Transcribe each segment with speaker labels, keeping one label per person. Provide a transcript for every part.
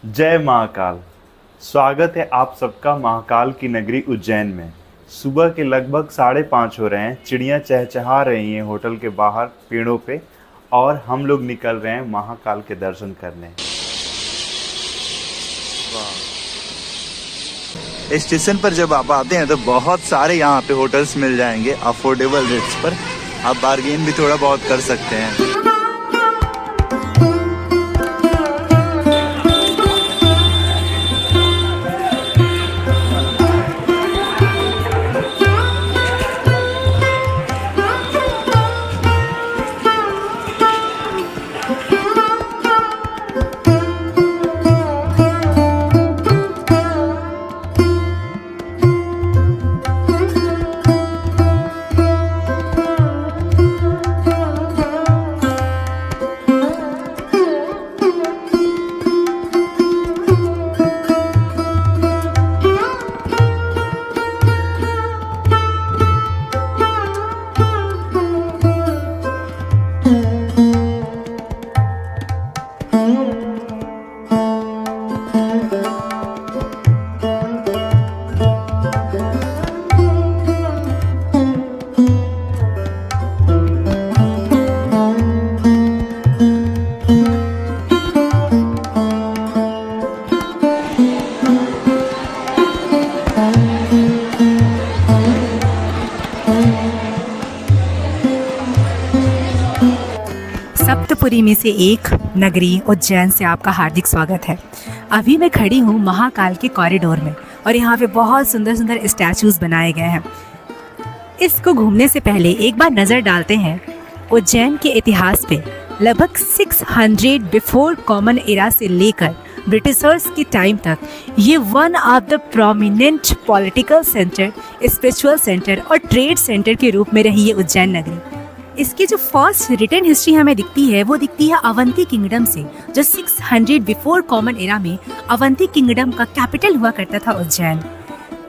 Speaker 1: जय महाकाल। स्वागत है आप सबका महाकाल की नगरी उज्जैन में। सुबह के लगभग 5:30 हो रहे हैं। चिड़ियाँ चहचहा रही हैं होटल के बाहर पेड़ों पे और हम लोग निकल रहे हैं महाकाल के दर्शन करने।
Speaker 2: स्टेशन पर जब आप आते हैं तो बहुत सारे यहाँ पे होटल्स मिल जाएंगे अफोर्डेबल रेट्स पर। आप बार्गेन भी थोड़ा बहुत कर सकते हैं।
Speaker 3: सप्तपुरी में से एक नगरी उज्जैन से आपका हार्दिक स्वागत है। अभी मैं खड़ी हूँ महाकाल के कॉरिडोर में और यहाँ पे बहुत सुंदर सुंदर स्टैचूज बनाए गए हैं। इसको घूमने से पहले एक बार नज़र डालते हैं उज्जैन के इतिहास पे। लगभग 600 बिफोर कॉमन एरा से लेकर ब्रिटिशर्स के टाइम तक ये one of the prominent political centre, spiritual centre और ट्रेड सेंटर के रूप में रही है उज्जैन नगरी। इसकी जो फर्स्ट रिटन हिस्ट्री हमें दिखती है वो दिखती है अवंती किंगडम से, जो 600 बिफोर कॉमन एरा में अवंती किंगडम का कैपिटल हुआ करता था उज्जैन।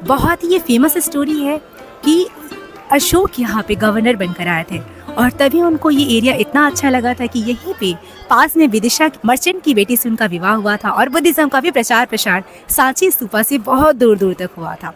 Speaker 3: बहुत ही ये फेमस स्टोरी है कि अशोक यहाँ पे गवर्नर बनकर आए थे और तभी उनको ये एरिया इतना अच्छा लगा था कि यहीं पे पास में विदिशा मर्चेंट की बेटी से उनका विवाह हुआ था और बुद्धिज्म का भी प्रचार प्रसार सांची स्तूपा से बहुत दूर दूर तक हुआ था।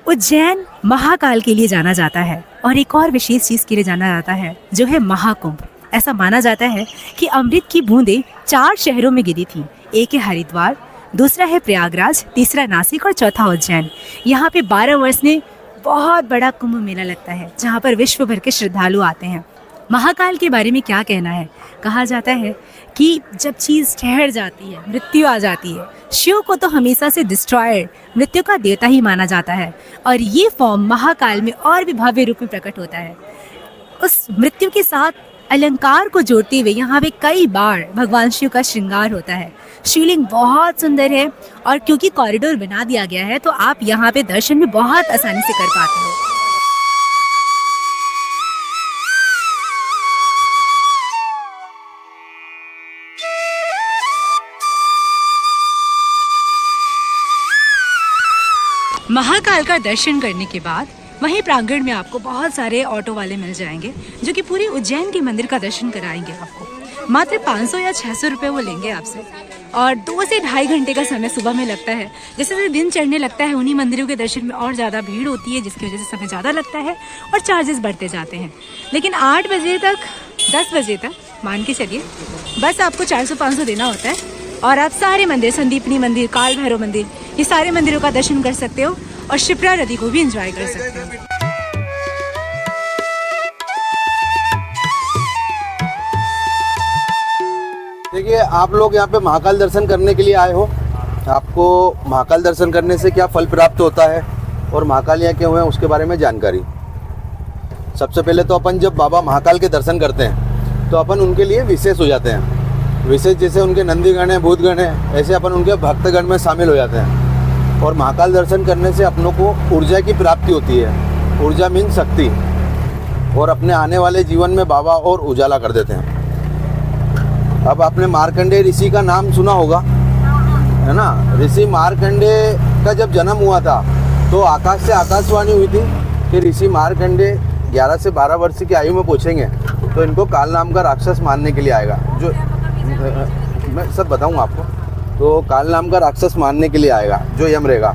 Speaker 3: उज्जैन महाकाल के लिए जाना जाता है और एक और विशेष चीज के लिए जाना जाता है जो है महाकुंभ। ऐसा माना जाता है कि अमृत की बूंदें 4 शहरों में गिरी थी। एक है हरिद्वार, दूसरा है प्रयागराज, तीसरा नासिक और चौथा उज्जैन। यहाँ पे 12 वर्ष में बहुत बड़ा कुंभ मेला लगता है जहाँ पर विश्व भर के श्रद्धालु आते हैं। महाकाल के बारे में क्या कहना है? कहा जाता है कि जब चीज़ ठहर जाती है, मृत्यु आ जाती है, शिव को तो हमेशा से डिस्ट्रॉयर, मृत्यु का देवता ही माना जाता है और ये फॉर्म महाकाल में और भी भव्य रूप में प्रकट होता है। उस मृत्यु के साथ अलंकार को जोड़ते हुए यहाँ पे कई बार भगवान शिव का श्रृंगार होता है। शिवलिंग बहुत सुंदर है और क्योंकि कॉरिडोर बना दिया गया है तो आप यहाँ पे दर्शन भी बहुत आसानी से कर पाते हो। महाकाल का दर्शन करने के बाद वहीं प्रांगण में आपको बहुत सारे ऑटो वाले मिल जाएंगे जो कि पूरी उज्जैन के मंदिर का दर्शन कराएंगे आपको। मात्र 500 या 600 रुपये वो लेंगे आपसे और 2 से ढाई घंटे का समय सुबह में लगता है। जैसे जैसे दिन चढ़ने लगता है उन्हीं मंदिरों के दर्शन में और ज़्यादा भीड़ होती है जिसकी वजह से समय ज़्यादा लगता है और चार्जेस बढ़ते जाते हैं। लेकिन 8 बजे तक 10 बजे तक मान के चलिए बस आपको 400-500 देना होता है और आप सारे मंदिर, संदीपनी मंदिर, काल भैरव मंदिर, ये सारे मंदिरों का दर्शन कर सकते हो और शिप्रा नदी को भी एंजॉय कर सकते हो।
Speaker 4: देखिए, आप लोग यहाँ पे महाकाल दर्शन करने के लिए आए हो। आपको महाकाल दर्शन करने से क्या फल प्राप्त होता है और महाकाल यहाँ क्यों है उसके बारे में जानकारी। सबसे पहले तो अपन जब बाबा महाकाल के दर्शन करते हैं तो अपन उनके लिए विशेष हो जाते हैं। विशेष जैसे उनके नंदीगण हैं, भूतगण हैं, ऐसे अपन उनके भक्तगण में शामिल हो जाते हैं। और महाकाल दर्शन करने से अपनों को ऊर्जा की प्राप्ति होती है। ऊर्जा मीन शक्ति, और अपने आने वाले जीवन में बाबा और उजाला कर देते हैं। अब आपने मार्कंडेय ऋषि का नाम सुना होगा, है ना। ऋषि मार्कंडेय का जब जन्म हुआ था तो आकाश से आकाशवाणी हुई थी कि ऋषि मार्कंडेय 11 से 12 वर्ष की आयु में पहुँचेंगे तो इनको काल नाम का राक्षस मारने के लिए आएगा। जो मैं सब बताऊंगा आपको। तो काल नाम का राक्षस मारने के लिए आएगा, जो यम रहेगा।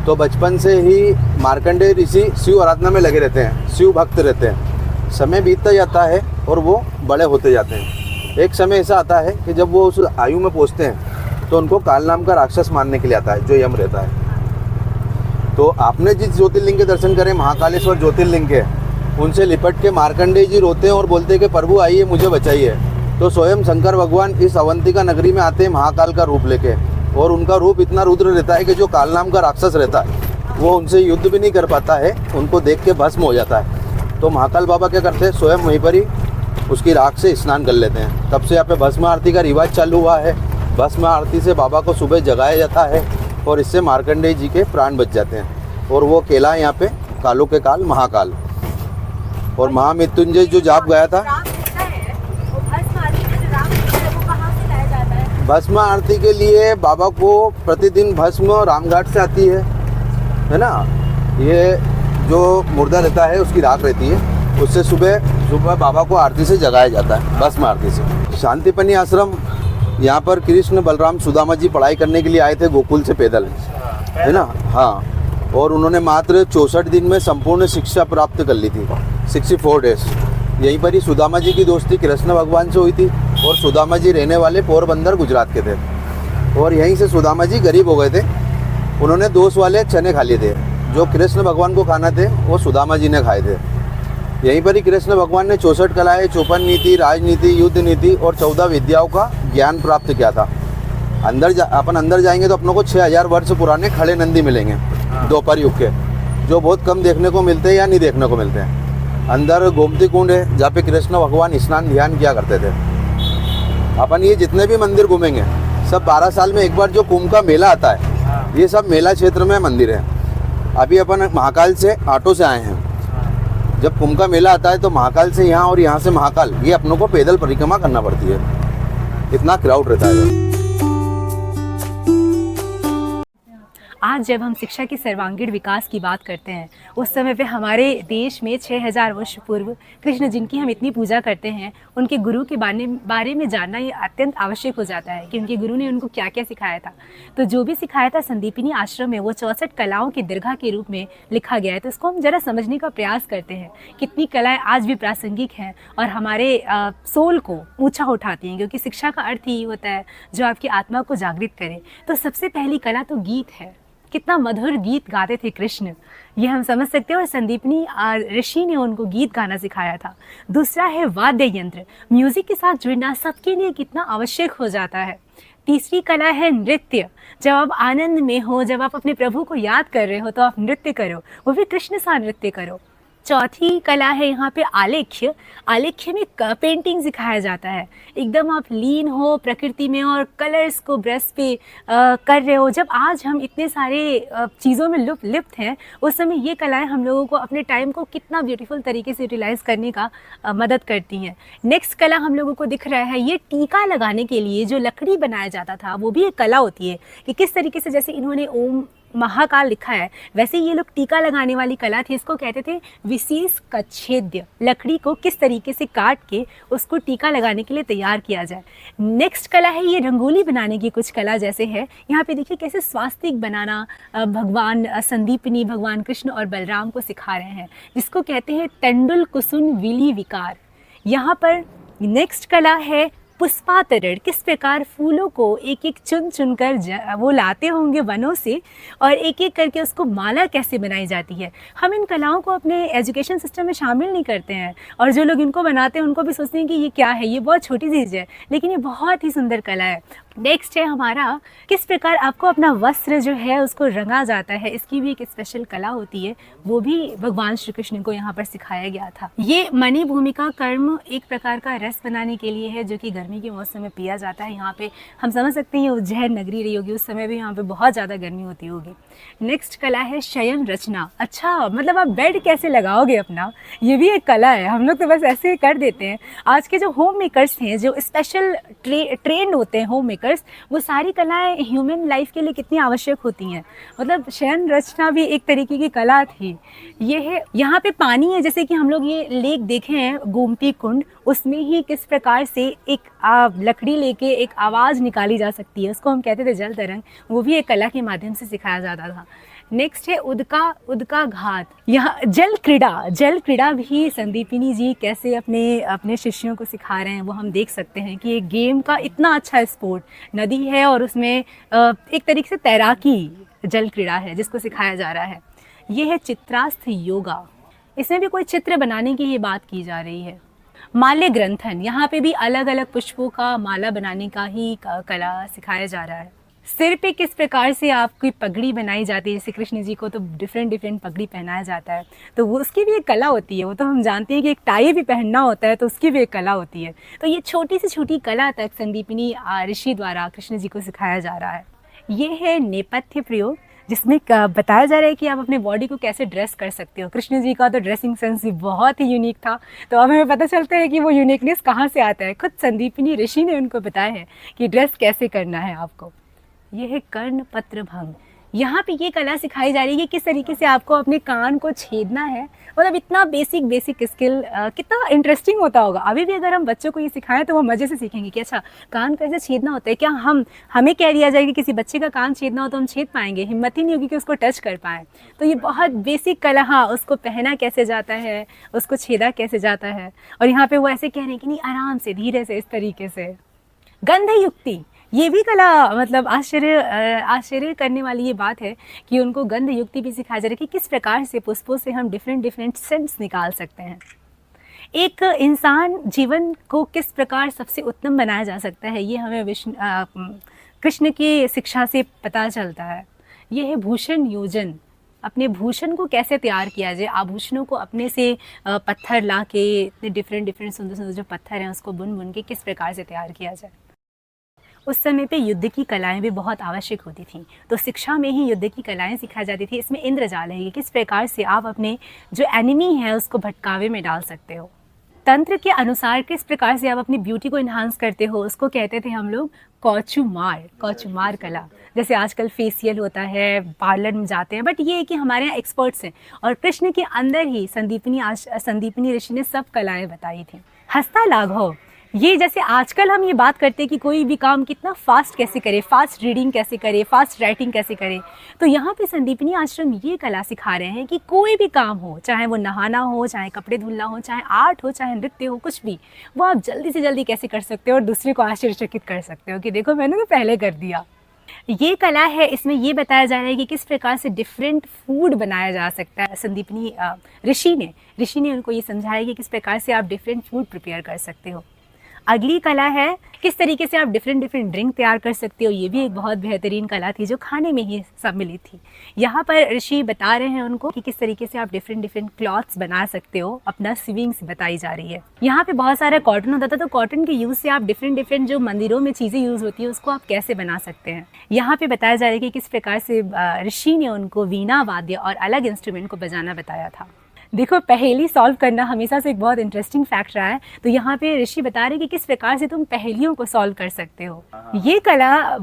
Speaker 4: तो बचपन से ही मार्कंडेय ऋषि शिव आराधना में लगे रहते हैं, शिव भक्त रहते हैं। समय बीतता जाता है और वो बड़े होते जाते हैं। एक समय ऐसा आता है कि जब वो उस आयु में पहुँचते हैं तो उनको काल नाम का राक्षस मारने के लिए आता है, जो यम रहता है। तो आपने जिस ज्योतिर्लिंग के दर्शन करे, महाकालेश्वर ज्योतिर्लिंग के, उनसे लिपट के मार्कंडेय जी रोते हैं और बोलते हैं कि प्रभु आइए, मुझे बचाइए। तो स्वयं शंकर भगवान इस अवंतिका नगरी में आते हैं महाकाल का रूप लेके, और उनका रूप इतना रुद्र रहता है कि जो काल नाम का राक्षस रहता है वो उनसे युद्ध भी नहीं कर पाता है, उनको देख के भस्म हो जाता है। तो महाकाल बाबा क्या करते हैं, स्वयं वहीं पर ही उसकी राख से स्नान कर लेते हैं। तब से यहाँ पे भस्म आरती का रिवाज चालू हुआ है। भस्म आरती से बाबा को सुबह जगाया जाता है और इससे मार्कंडेय जी के प्राण बच जाते हैं। और वो केला यहाँ पे कालों के काल महाकाल। और महामृत्युंजय जो जाप गया था, भस्म आरती के लिए बाबा को प्रतिदिन भस्म रामघाट से आती है ना। ये जो मुर्दा रहता है उसकी राख रहती है, उससे सुबह बाबा को आरती से जगाया जाता है, भस्म आरती से। शांतिपनी आश्रम, यहाँ पर कृष्ण बलराम सुदामा जी पढ़ाई करने के लिए आए थे गोकुल से पैदल, है ना। हाँ, और उन्होंने मात्र 64 दिन में संपूर्ण शिक्षा प्राप्त कर ली थी, 64 डेज। यहीं पर ही सुदामा जी की दोस्ती कृष्ण भगवान से हुई थी, और सुदामा जी रहने वाले पोरबंदर गुजरात के थे। और यहीं से सुदामा जी गरीब हो गए थे, उन्होंने दोष वाले चने खा लिए थे, जो कृष्ण भगवान को खाना थे वो सुदामा जी ने खाए थे। यहीं पर ही कृष्ण भगवान ने 64 कलाएँ, 54 नीति, राजनीति, युद्ध नीति और 14 विद्याओं का ज्ञान प्राप्त किया था। अपन अंदर जाएंगे तो अपनों को 6000 वर्ष पुराने खड़े नंदी मिलेंगे, द्वापर युग के, जो बहुत कम देखने को मिलते हैं या नहीं देखने को मिलते हैं। अंदर गोमती कुंड है, जहाँ पे कृष्ण भगवान स्नान ध्यान किया करते थे। अपन ये जितने भी मंदिर घूमेंगे सब 12 साल में एक बार जो कुंभ का मेला आता है, ये सब मेला क्षेत्र में मंदिर है। अभी अपन महाकाल से ऑटो से आए हैं। जब कुंभ का मेला आता है तो महाकाल से यहाँ और यहाँ से महाकाल, ये अपनों को पैदल परिक्रमा करना पड़ती है, इतना क्राउड रहता है।
Speaker 3: आज जब हम शिक्षा के सर्वांगीण विकास की बात करते हैं, उस समय पे हमारे देश में 6000 वर्ष पूर्व कृष्ण जिनकी हम इतनी पूजा करते हैं, उनके गुरु के बारे में जानना ये अत्यंत आवश्यक हो जाता है कि उनके गुरु ने उनको क्या क्या सिखाया था। तो जो भी सिखाया था संदीपिनी आश्रम में, वो 64 कलाओं की दीर्घा के रूप में लिखा गया है। तो इसको हम ज़रा समझने का प्रयास करते हैं, कितनी कलाएँ आज भी प्रासंगिक हैं और हमारे सोल को ऊँचा उठाती हैं, क्योंकि शिक्षा का अर्थ ही होता है जो आपकी आत्मा को जागृत करे। तो सबसे पहली कला तो गीत है। कितना मधुर गीत गाते थे कृष्ण, ये हम समझ सकते हैं, और संदीपनी ऋषि ने उनको गीत गाना सिखाया था। दूसरा है वाद्य यंत्र, म्यूजिक के साथ जुड़ना सबके लिए कितना आवश्यक हो जाता है। तीसरी कला है नृत्य। जब आप आनंद में हो, जब आप अपने प्रभु को याद कर रहे हो तो आप नृत्य करो, वो भी कृष्ण सा नृत्य करो। चौथी कला है यहाँ पे आलेख्य। आलेख्य में पेंटिंग सिखाया जाता है। एकदम आप लीन हो प्रकृति में और कलर्स को ब्रश पे कर रहे हो। जब आज हम इतने सारे चीज़ों में लिप्त हैं, उस समय ये कलाएं हम लोगों को अपने टाइम को कितना ब्यूटीफुल तरीके से यूटिलाइज करने का मदद करती हैं। नेक्स्ट कला हम लोगों को दिख रहा है, ये टीका लगाने के लिए जो लकड़ी बनाया जाता था, वो भी एक कला होती है कि किस तरीके से, जैसे इन्होंने ओम महाकाल लिखा है, वैसे ये लोग टीका लगाने वाली कला थी। इसको कहते थे विशेष कच्छेद्य। लकड़ी को किस तरीके से काट के उसको टीका लगाने के लिए तैयार किया जाए। नेक्स्ट कला है ये रंगोली बनाने की कुछ कला, जैसे है यहाँ पे देखिए कैसे स्वास्तिक बनाना भगवान संदीपनी, भगवान कृष्ण और बलराम को सिखा रहे हैं, जिसको कहते हैं तंडुल कुसुन विली विकार। यहाँ पर नेक्स्ट कला है पुष्पातरण। किस प्रकार फूलों को एक एक चुन चुन कर वो लाते होंगे वनों से, और एक एक करके उसको माला कैसे बनाई जाती है। हम इन कलाओं को अपने एजुकेशन सिस्टम में शामिल नहीं करते हैं, और जो लोग इनको बनाते हैं उनको भी सोचते हैं कि ये क्या है, ये बहुत छोटी चीज़ है, लेकिन ये बहुत ही सुंदर कला है। नेक्स्ट है हमारा किस प्रकार आपको अपना वस्त्र जो है उसको रंगा जाता है, इसकी भी एक स्पेशल कला होती है, वो भी भगवान श्री कृष्ण को यहाँ पर सिखाया गया था। ये मणि भूमिका कर्म एक प्रकार का रस बनाने के लिए है, जो कि गर्मी के मौसम में पिया जाता है। यहाँ पे हम समझ सकते हैं ये उज्जैन नगरी रही होगी, उस समय भी यहाँ पे बहुत ज़्यादा गर्मी होती होगी। नेक्स्ट कला है शयन रचना। अच्छा, मतलब आप बेड कैसे लगाओगे अपना, ये भी एक कला है। हम लोग तो बस ऐसे कर देते हैं। आज के जो होम मेकर्स हैं, जो स्पेशल ट्रेंड होते हैं होम मेकर्स, वो सारी कलाएं ह्यूमन लाइफ के लिए कितनी आवश्यक होती हैं। मतलब शयन रचना भी एक तरीके की कला थी। ये है यहाँ पे पानी है, जैसे कि हम लोग ये लेक देखे हैं गोमती कुंड, उसमें ही किस प्रकार से एक लकड़ी लेके एक आवाज़ निकाली जा सकती है, उसको हम कहते थे जल तरंग, वो भी एक कला के माध्यम से सिखाया जाता था। नेक्स्ट है उदका घात। यहाँ जल क्रीड़ा भी संदीपिनी जी कैसे अपने शिष्यों को सिखा रहे हैं वो हम देख सकते हैं कि एक गेम का इतना अच्छा स्पोर्ट, नदी है और उसमें एक तरीके से तैराकी जल क्रीड़ा है जिसको सिखाया जा रहा है। ये है चित्रास्थ योगा, इसमें भी कोई चित्र बनाने की ये बात की जा रही है। माल्य ग्रंथन, यहाँ पे भी अलग अलग पुष्पों का माला बनाने का ही कला सिखाया जा रहा है। सिर पे किस प्रकार से आपकी पगड़ी बनाई जाती है, जैसे कृष्ण जी को तो डिफरेंट पगड़ी पहनाया जाता है, तो वो उसकी भी एक कला होती है। वो तो हम जानते हैं कि एक टाई भी पहनना होता है, तो उसकी भी एक कला होती है। तो ये छोटी से छोटी कला तक संदीपिनी ऋषि द्वारा कृष्ण जी को सिखाया जा रहा है। ये है नेपथ्य प्रयोग, जिसमें बताया जा रहा है कि आप अपने बॉडी को कैसे ड्रेस कर सकते हो। कृष्ण जी का तो ड्रेसिंग सेंस भी बहुत ही यूनिक था, तो अब हमें पता चलता है कि वो यूनिकनेस कहाँ से आता है। खुद संदीपिनी ऋषि ने उनको बताया है कि ड्रेस कैसे करना है आपको। ये है कर्ण पत्र भंग, यहाँ पे ये कला सिखाई जा रही है कि किस तरीके से आपको अपने कान को छेदना है। मतलब इतना बेसिक स्किल, कितना इंटरेस्टिंग होता होगा। अभी भी अगर हम बच्चों को ये सिखाएं तो वो मज़े से सीखेंगे कि अच्छा कान कैसे छेदना होता है। क्या हमें कह दिया जाए कि किसी बच्चे का कान छेदना हो तो हम छेद पाएंगे? हिम्मत ही नहीं होगी कि उसको टच कर पाएँ। तो ये बहुत बेसिक कला, हाँ, उसको पहना कैसे जाता है, उसको छेदा कैसे जाता है। और यहाँ पर वो ऐसे कह रहे हैं कि नहीं, आराम से, धीरे से, इस तरीके से। गंध युक्ति, ये भी कला, मतलब आश्चर्य करने वाली ये बात है कि उनको गंध युक्ति भी सिखाया जा रहा है कि किस प्रकार से पुष्पों से हम डिफरेंट सेंट्स निकाल सकते हैं। एक इंसान जीवन को किस प्रकार सबसे उत्तम बनाया जा सकता है, ये हमें कृष्ण की शिक्षा से पता चलता है। ये है भूषण योजन, अपने भूषण को कैसे तैयार किया जाए। आभूषणों को अपने से पत्थर ला के, इतने डिफरेंट सुंदर जो पत्थर हैं उसको बुन के किस प्रकार से तैयार किया जाए। उस समय पे युद्ध की कलाएं भी बहुत आवश्यक होती थीं, तो शिक्षा में ही युद्ध की कलाएं सिखाई जाती थी। इसमें इंद्रजाल है कि किस प्रकार से आप अपने जो एनिमी है उसको भटकावे में डाल सकते हो। तंत्र के अनुसार किस प्रकार से आप अपनी ब्यूटी को इन्हांस करते हो, उसको कहते थे हम लोग कौचुमार कला। जैसे आजकल फेशियल होता है, पार्लर में जाते हैं, बट ये है कि हमारे यहाँ एक्सपर्ट्स हैं और कृष्ण के अंदर ही संदीपिनी ऋषि ने सब कलाएं बताई थी। हस्तालाघव, ये जैसे आजकल हम ये बात करते हैं कि कोई भी काम कितना फास्ट कैसे करे, फास्ट रीडिंग कैसे करे, फास्ट राइटिंग कैसे करे, तो यहाँ पे संदीपिनी आश्रम ये कला सिखा रहे हैं कि कोई भी काम हो, चाहे वो नहाना हो, चाहे कपड़े धुलना हो, चाहे आर्ट हो, चाहे नृत्य हो, कुछ भी, वो आप जल्दी से जल्दी कैसे कर सकते हो और दूसरे को आश्चर्यचकित कर सकते हो कि देखो मैंने तो पहले कर दिया। ये कला है, इसमें ये बताया जा रहा है कि किस प्रकार से डिफरेंट फूड बनाया जा सकता है। संदीपिनी ऋषि ने उनको ये समझाया कि किस प्रकार से आप डिफरेंट फूड प्रिपेयर कर सकते हो। अगली कला है किस तरीके से आप डिफरेंट ड्रिंक तैयार कर सकते हो। ये भी एक बहुत बेहतरीन कला थी जो खाने में ही सम्मिलित थी। यहाँ पर ऋषि बता रहे हैं उनको कि किस तरीके से आप डिफरेंट क्लॉथ्स बना सकते हो। अपना सिविंग्स बताई जा रही है। यहाँ पे बहुत सारा कॉटन होता था, तो कॉटन के यूज़ से आप डिफरेंट जो मंदिरों में चीज़ें यूज़ होती है उसको आप कैसे बना सकते हैं। यहाँ पे बताया जा रहा है कि किस प्रकार से ऋषि ने उनको वीणा वाद्य और अलग इंस्ट्रूमेंट को बजाना बताया था। देखो, पहेली सॉल्व करना हमेशा से एक बहुत इंटरेस्टिंग फैक्ट रहा है, तो यहाँ पे ऋषि बता रहे हैं कि किस प्रकार से तुम पहेलियों को सॉल्व कर सकते हो। ये कला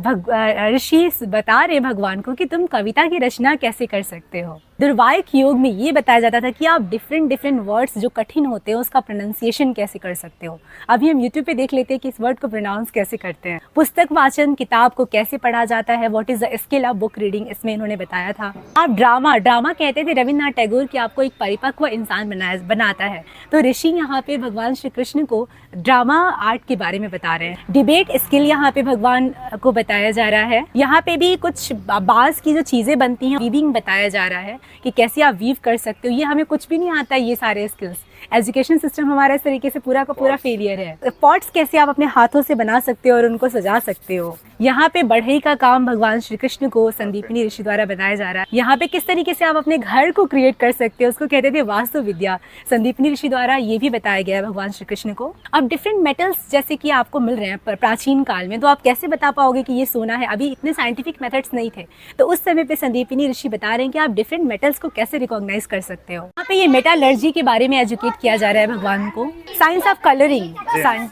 Speaker 3: ऋषि बता रहे भगवान को कि तुम कविता की रचना कैसे कर सकते हो। दुर्वायक योग में ये बताया जाता था कि आप डिफरेंट वर्ड्स जो कठिन होते हैं उसका प्रोनाउंसिएशन कैसे कर सकते हो। अभी हम यूट्यूब पे देख लेते हैं कि इस वर्ड को प्रोनाउंस कैसे करते हैं। पुस्तक वाचन, किताब को कैसे पढ़ा जाता है, what is the skill of book reading, इसमें इन्होंने बताया था। आप ड्रामा कहते थे रविन्द्रनाथ टैगोर कि आपको एक परिपक्व इंसान बनाता है, तो ऋषि यहाँ पे भगवान श्री कृष्ण को ड्रामा आर्ट के बारे में बता रहे हैं। डिबेट स्किल यहाँ पे भगवान को बताया जा रहा है। यहाँ पे भी कुछ बांस की जो चीजें बनती हैं, वीविंग बताया जा रहा है कि कैसे आप वीव कर सकते हो। ये हमें कुछ भी नहीं आता है, ये सारे स्किल्स। एजुकेशन सिस्टम हमारा इस तरीके से पूरा का पूरा फेलियर है। पॉट्स कैसे आप अपने हाथों से बना सकते हो और उनको सजा सकते हो। यहाँ पे बढ़ई का काम भगवान श्री कृष्ण को संदीपिनी ऋषि द्वारा बताया जा रहा है। यहाँ पे किस तरीके से आप अपने घर को क्रिएट कर सकते हो, उसको कहते थे वास्तु विद्या। संदीपिनी ऋषि द्वारा ये भी बताया गया है भगवान श्री कृष्ण को। अब डिफरेंट मेटल्स जैसे कि आपको मिल रहे हैं प्राचीन काल में, तो आप कैसे बता पाओगे कि ये सोना है। अभी इतने साइंटिफिक मेथड्स नहीं थे, तो उस समय पे संदीपिनी ऋषि बता रहे हैं कि आप डिफरेंट मेटल्स को कैसे रिकॉग्नाइज कर सकते हो। यहाँ पे ये मेटालर्जी के बारे में एजुकेट डेडिकेट किया जा रहा है भगवान को। साइंस ऑफ कलरिंग,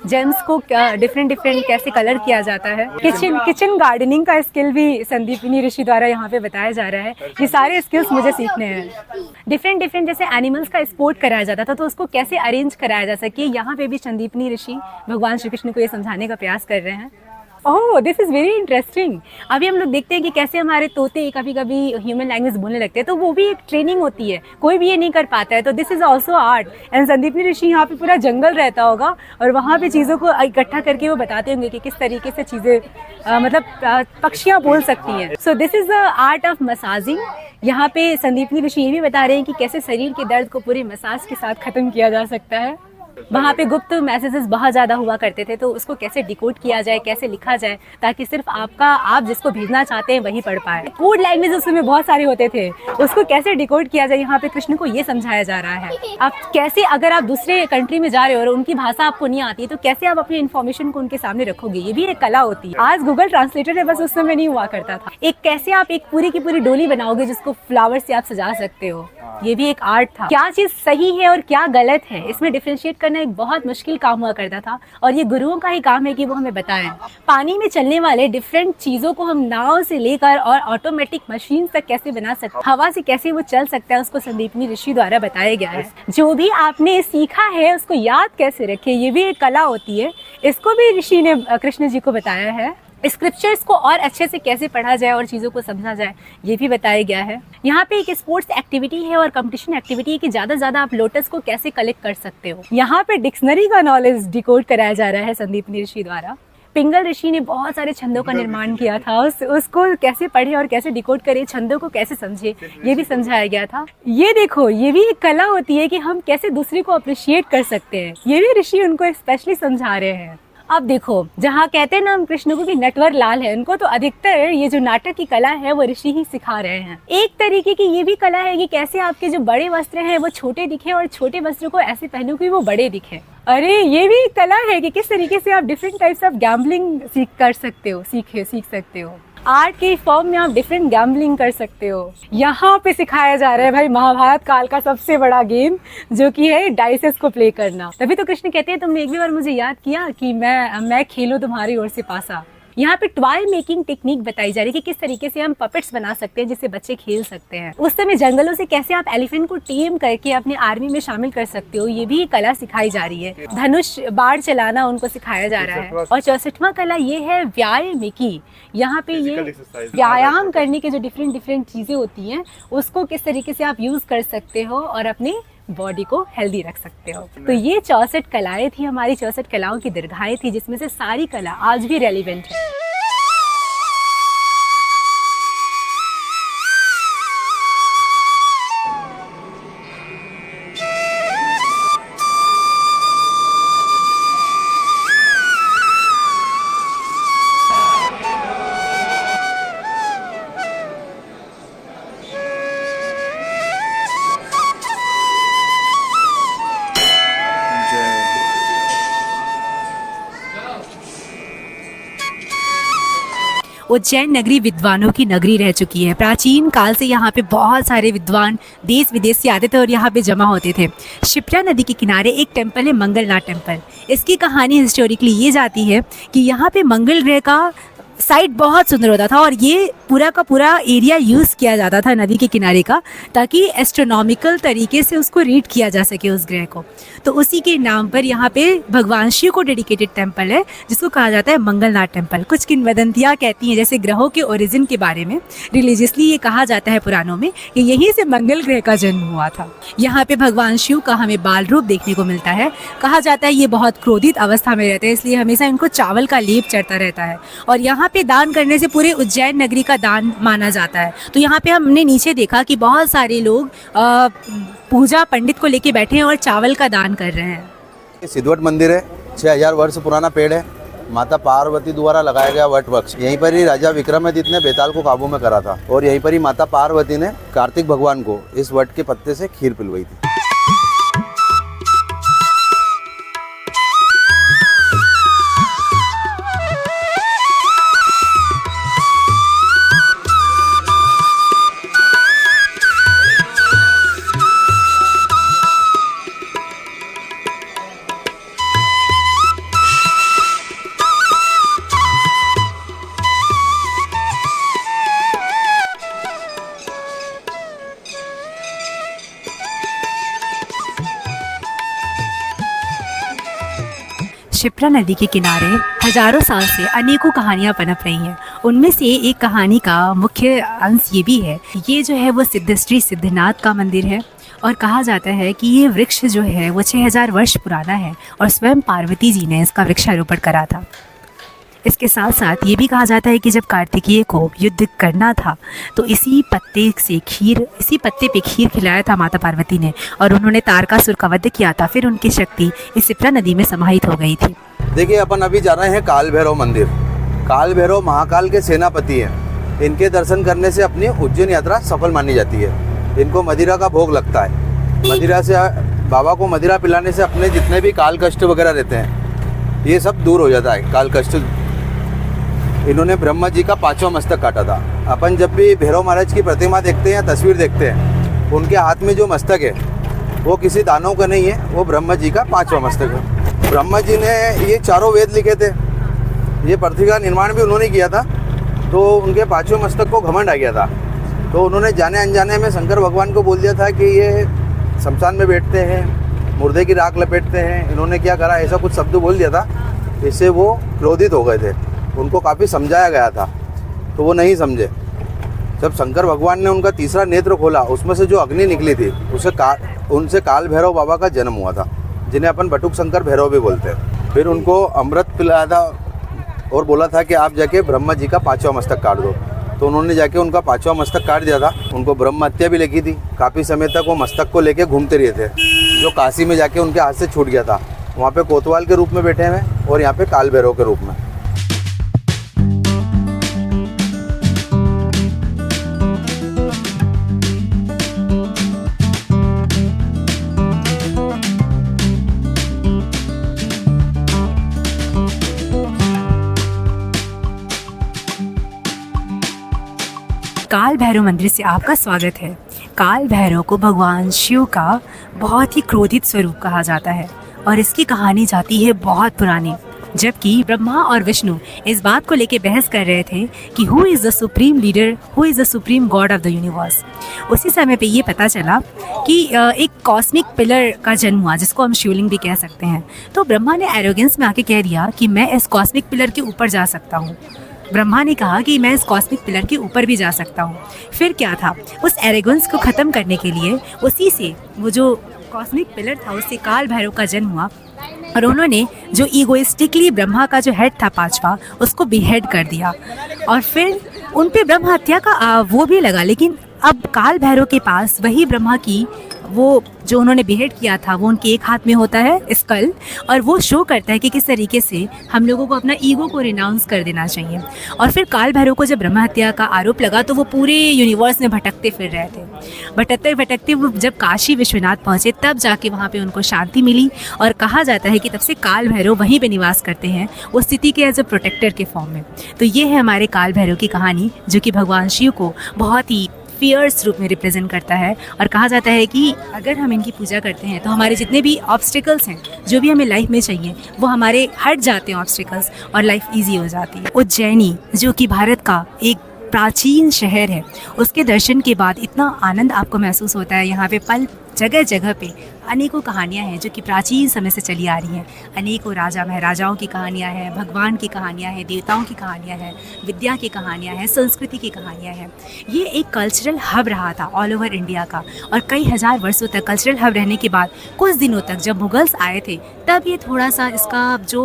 Speaker 3: जेम्स को डिफरेंट डिफरेंट कैसे कलर किया जाता है। किचन गार्डनिंग का स्किल भी संदीपनी ऋषि द्वारा यहाँ पे बताया जा रहा है। ये सारे स्किल्स मुझे सीखने हैं। डिफरेंट डिफरेंट जैसे एनिमल्स का स्पोर्ट कराया जाता था, तो उसको कैसे अरेंज कराया जा सके, यहाँ पे भी संदीपनी ऋषि भगवान श्री कृष्ण को ये समझाने का प्रयास कर रहे हैं। ओह, दिस इज़ वेरी इंटरेस्टिंग। अभी हम लोग देखते हैं कि कैसे हमारे तोते कभी कभी ह्यूमन लैंग्वेज बोलने लगते हैं, तो वो भी एक ट्रेनिंग होती है, कोई भी ये नहीं कर पाता है। तो this is also art. And Sandipani Rishi यहाँ पे पूरा जंगल रहता होगा और वहाँ पे चीज़ों को इकट्ठा करके वो बताते होंगे कि किस तरीके से चीज़ें मतलब पक्षियाँ बोल सकती हैं। So this is the art of massaging. यहाँ पे संदीपनी ऋषि ये भी बता रहे हैं कि कैसे शरीर के दर्द को पूरे मसाज के साथ ख़त्म किया जा सकता है। वहाँ पे गुप्त मैसेजेस बहुत ज़्यादा हुआ करते थे, तो उसको कैसे डिकोड किया जाए, कैसे लिखा जाए, ताकि सिर्फ आप जिसको भेजना चाहते हैं वही पढ़ पाए। कोड लैंग्वेज उसमें बहुत सारे होते थे, उसको कैसे डिकोड किया जाए, यहाँ पे कृष्ण को ये समझाया जा रहा है। आप कैसे, अगर आप दूसरे कंट्री में जा रहे हो और उनकी भाषा आपको नहीं आती है, तो कैसे आप अपनी इन्फॉर्मेशन को उनके सामने रखोगे, ये भी एक कला होती है। आज गूगल ट्रांसलेटर है, बस उस समय नहीं हुआ करता था। एक कैसे आप एक पूरी की पूरी डोली बनाओगे जिसको फ्लावर से आप सजा सकते हो, ये भी एक आर्ट था। क्या चीज़ सही है और क्या गलत है, इसमें डिफरेंशिएट करना एक बहुत मुश्किल काम हुआ करता था, और ये गुरुओं का ही काम है कि वो हमें बताएं। पानी में चलने वाले डिफरेंट चीज़ों को हम नाव से लेकर और ऑटोमेटिक मशीन तक कैसे बना सकते हैं, हवा से कैसे वो चल सकता है, उसको संदीपनी ऋषि द्वारा बताया गया है। जो भी आपने सीखा है उसको याद कैसे रखें, ये भी एक कला होती है। इसको भी ऋषि ने कृष्ण जी को बताया है। स्क्रिप्चर्स को और अच्छे से कैसे पढ़ा जाए और चीज़ों को समझा जाए, ये भी बताया गया है। यहाँ पे एक स्पोर्ट्स एक्टिविटी है और कंपटीशन एक्टिविटी है कि ज़्यादा से ज़्यादा आप लोटस को कैसे कलेक्ट कर सकते हो। यहाँ पे डिक्शनरी का नॉलेज डिकोड कराया जा रहा है संदीपनी ऋषि द्वारा। पिंगल ऋषि ने बहुत सारे छंदों का निर्माण किया था, उसको कैसे पढ़े और कैसे डिकोड करे, छंदों को कैसे समझे, ये भी समझाया गया था। ये देखो, ये भी एक कला होती है कि हम कैसे दूसरे को अप्रिशिएट कर सकते हैं, ये भी ऋषि उनको स्पेशली समझा रहे हैं। अब देखो, जहाँ कहते हैं ना हम कृष्ण को कि नटवर लाल है, उनको तो अधिकतर ये जो नाटक की कला है वो ऋषि ही सिखा रहे हैं। एक तरीके की ये भी कला है कि कैसे आपके जो बड़े वस्त्र हैं वो छोटे दिखे और छोटे वस्त्रों को ऐसे पहनो कि वो बड़े दिखे। अरे ये भी एक कला है कि किस तरीके से आप डिफरेंट टाइप्स ऑफ गैम्बलिंग सीख सकते हो। आर्ट के फॉर्म में आप डिफरेंट गैम्बलिंग कर सकते हो। यहाँ पे सिखाया जा रहा है भाई महाभारत काल का सबसे बड़ा गेम, जो कि है डाइसेस को प्ले करना। तभी तो कृष्ण कहते हैं तुमने एक भी बार मुझे याद किया कि मैं खेलूं तुम्हारी ओर से पासा। यहाँ पे टॉय मेकिंग टेक्निक बताई जा रही है कि किस तरीके से हम पपेट्स बना सकते हैं जिससे बच्चे खेल सकते हैं। उस समय जंगलों से कैसे आप एलिफेंट को टेम करके अपने आर्मी में शामिल कर सकते हो, ये भी कला सिखाई जा रही है। धनुष बाढ़ चलाना उनको सिखाया जा रहा है। और 64वां कला ये है व्यायाम। यहाँ पे ये व्यायाम करने के जो डिफरेंट चीजें होती हैं उसको किस तरीके से आप यूज कर सकते हो और अपने बॉडी को हेल्दी रख सकते हो। तो ये 64 कलाएं थी, हमारी 64 कलाओं की दीर्घाएं थी, जिसमें से सारी कला आज भी रेलिवेंट है। उज्जैन नगरी विद्वानों की नगरी रह चुकी है। प्राचीन काल से यहाँ पे बहुत सारे विद्वान देश विदेश से आते थे और यहाँ पे जमा होते थे। शिप्रा नदी के किनारे एक टेम्पल है, मंगलनाथ टेम्पल। इसकी कहानी हिस्टोरिकली ये जाती है कि यहाँ पे मंगल ग्रह का साइट बहुत सुंदर होता था और ये पूरा का पूरा एरिया यूज़ किया जाता था नदी के किनारे का, ताकि एस्ट्रोनॉमिकल तरीके से उसको रीड किया जा सके उस ग्रह को। तो उसी के नाम पर यहाँ पे भगवान शिव को डेडिकेटेड टेम्पल है, जिसको कहा जाता है मंगलनाथ टेम्पल। कुछ किंवदंतियाँ कहती हैं, जैसे ग्रहों के ओरिजिन के बारे में रिलीजियसली ये कहा जाता है पुराणों में कि यहीं से मंगल ग्रह का जन्म हुआ था। यहाँ पे भगवान शिव का हमें बाल रूप देखने को मिलता है। कहा जाता है ये बहुत क्रोधित अवस्था में रहते हैं, इसलिए हमेशा इनको चावल का लेप चढ़ता रहता है और यहाँ पे दान करने से पूरे उज्जैन नगरी का दान माना जाता है। तो यहाँ पे हमने नीचे देखा कि बहुत सारे लोग पूजा पंडित को लेके बैठे हैं और चावल का दान कर रहे हैं।
Speaker 4: सिद्धवट मंदिर है, 6000 वर्ष पुराना पेड़ है, माता पार्वती द्वारा लगाया गया वट वृक्ष। यहीं पर ही राजा विक्रमादित्य ने बेताल को काबू में करा था और यहीं पर ही माता पार्वती ने कार्तिक भगवान को इस वट के पत्ते से खीर पिलवाई थी।
Speaker 3: क्षिप्रा नदी के किनारे हजारों साल से अनेकों कहानियां पनप रही हैं। उनमें से एक कहानी का मुख्य अंश ये भी है, ये जो है वो सिद्धश्री सिद्धनाथ का मंदिर है और कहा जाता है कि ये वृक्ष जो है वो 6000 वर्ष पुराना है और स्वयं पार्वती जी ने इसका वृक्षारोपण करा था। इसके साथ साथ ये भी कहा जाता है कि जब कार्तिकेय को युद्ध करना था तो इसी पत्ते पे खीर खिलाया था माता पार्वती ने और उन्होंने तारकासुर का वध किया था। फिर उनकी शक्ति इस क्षिप्रा नदी में समाहित हो गई थी।
Speaker 4: देखिए, अपन अभी जा रहे हैं काल भैरव मंदिर। काल भैरव महाकाल के सेनापति हैं। इनके दर्शन करने से अपनी उज्जैन यात्रा सफल मानी जाती है। इनको मदिरा का भोग लगता है। मदिरा से बाबा को मदिरा पिलाने से अपने जितने भी काल कष्ट वगैरह रहते हैं ये सब दूर हो जाता है। काल कष्ट। इन्होंने ब्रह्मा जी का 5वां मस्तक काटा था। अपन जब भी भैरव महाराज की प्रतिमा देखते हैं, तस्वीर देखते हैं, उनके हाथ में जो मस्तक है वो किसी दानव का नहीं है, वो ब्रह्मा जी का 5वां मस्तक है। ब्रह्मा जी ने ये चारों वेद लिखे थे। ये पृथ्वी का निर्माण भी उन्होंने किया था, तो उनके 5वें मस्तक को घमंड आ गया था। तो उन्होंने जाने अनजाने में शंकर भगवान को बोल दिया था कि ये शमशान में बैठते हैं, मुर्दे की राख लपेटते हैं। इन्होंने क्या करा, ऐसा कुछ शब्द बोल दिया था। इससे वो क्रोधित हो गए थे। उनको काफ़ी समझाया गया था तो वो नहीं समझे। जब शंकर भगवान ने उनका तीसरा नेत्र खोला, उसमें से जो अग्नि निकली थी उनसे काल भैरव बाबा का जन्म हुआ था, जिन्हें अपन बटुक शंकर भैरव भी बोलते हैं। फिर उनको अमृत पिलाया था और बोला था कि आप जाके ब्रह्मा जी का 5वां मस्तक काट दो। तो उन्होंने जाके उनका 5वां मस्तक काट दिया था। उनको ब्रह्म हत्या भी लगी थी। काफ़ी समय तक वो मस्तक को लेके घूमते रहे थे, जो काशी में जाके उनके हाथ से छूट गया था। वहाँ पे कोतवाल के रूप में बैठे हुए और यहाँ पे काल भैरव के रूप में।
Speaker 3: काल भैरव मंदिर से आपका स्वागत है। काल भैरव को भगवान शिव का बहुत ही क्रोधित स्वरूप कहा जाता है और इसकी कहानी जाती है बहुत पुरानी। जबकि ब्रह्मा और विष्णु इस बात को लेकर बहस कर रहे थे कि who is the supreme leader, who is the supreme God of the universe. उसी समय पे ये पता चला कि एक कॉस्मिक पिलर का जन्म हुआ, जिसको हम शिवलिंग भी कह सकते हैं। तो ब्रह्मा ने एरोगेंस में आके कह दिया कि मैं इस कॉस्मिक पिलर के ऊपर जा सकता हूँ। ब्रह्मा ने कहा कि मैं इस कॉस्मिक पिलर के ऊपर भी जा सकता हूँ। फिर क्या था, उस एरोगेंस को ख़त्म करने के लिए उसी से वो जो कॉस्मिक पिलर था उससे काल भैरव का जन्म हुआ और उन्होंने जो ईगोइस्टिकली ब्रह्मा का जो हेड था 5वां, उसको बिहेड कर दिया और फिर उन पे ब्रह्म हत्या का वो भी लगा। लेकिन अब काल भैरव के पास वही ब्रह्मा की वो जो उन्होंने बिहेड किया था वो उनके एक हाथ में होता है स्कल, और वो शो करता है कि किस तरीके से हम लोगों को अपना ईगो को रिनाउंस कर देना चाहिए। और फिर काल भैरव को जब ब्रह्म हत्या का आरोप लगा तो वो पूरे यूनिवर्स में भटकते फिर रहे थे। भटकते भटकते वो जब काशी विश्वनाथ पहुँचे तब जाके वहाँ पे उनको शांति मिली और कहा जाता है कि तब से काल भैरव वहीं पे निवास करते हैं, उस स्थिति के एज अ प्रोटेक्टर के फॉर्म में। तो ये है हमारे काल भैरव की कहानी, जो कि भगवान शिव को बहुत ही फियर्स रूप में रिप्रेजेंट करता है। और कहा जाता है कि अगर हम इनकी पूजा करते हैं तो हमारे जितने भी ऑब्स्टिकल्स हैं, जो भी हमें लाइफ में चाहिए, वो हमारे हट जाते हैं ऑब्स्टिकल्स और लाइफ इजी हो जाती है। उज्जैनी, जो कि भारत का एक प्राचीन शहर है, उसके दर्शन के बाद इतना आनंद आपको महसूस होता है। यहाँ पे पल जगह जगह पे अनेकों कहानियाँ हैं जो कि प्राचीन समय से चली आ रही हैं। अनेकों राजा महाराजाओं की कहानियाँ हैं, भगवान की कहानियाँ हैं, देवताओं की कहानियाँ हैं, विद्या की कहानियाँ हैं, संस्कृति की कहानियाँ हैं। ये एक कल्चरल हब रहा था ऑल ओवर इंडिया का, और कई हज़ार वर्षों तक कल्चरल हब रहने के बाद कुछ दिनों तक जब मुगल्स आए थे तब ये थोड़ा सा इसका जो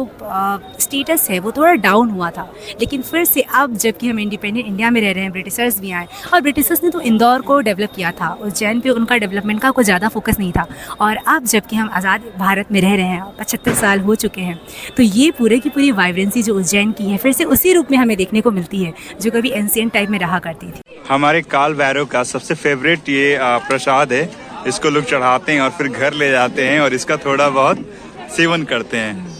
Speaker 3: स्टेटस है वो थोड़ा डाउन हुआ था। लेकिन फिर से अब जबकि हम इंडिपेंडेंट इंडिया में रह रहे हैं, ब्रिटिशर्स भी आए और ब्रिटिशर्स ने तो इंदौर को डेवलप किया था, उज्जैन पे उनका डेवलपमेंट का कुछ ज़्यादा फोकस नहीं था। और अब जबकि हम आज़ाद भारत में रह रहे हैं, 75 साल हो चुके हैं, तो ये पूरे की पूरी वाइब्रेंसी जो उज्जैन की है फिर से उसी रूप में हमें देखने को मिलती है जो कभी एंशिएंट टाइप में रहा करती थी।
Speaker 2: हमारे काल भैरव का सबसे फेवरेट ये प्रसाद है। इसको लोग चढ़ाते हैं और फिर घर ले जाते हैं और इसका थोड़ा बहुत सेवन करते हैं।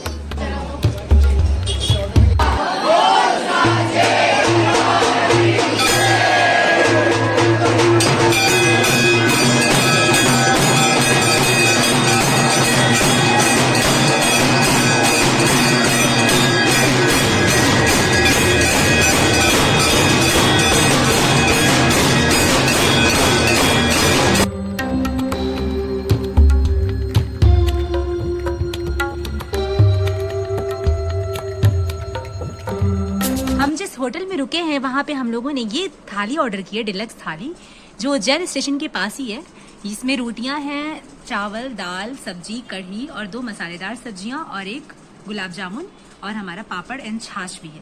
Speaker 3: है वहाँ पे हम लोगों ने ये थाली ऑर्डर की है, डिलक्स थाली, जो उज्जैन स्टेशन के पास ही है। इसमें रोटियां हैं, चावल, दाल, सब्जी, कढ़ी और 2 मसालेदार सब्जियां और एक गुलाब जामुन और हमारा पापड़ एंड छाछ भी है।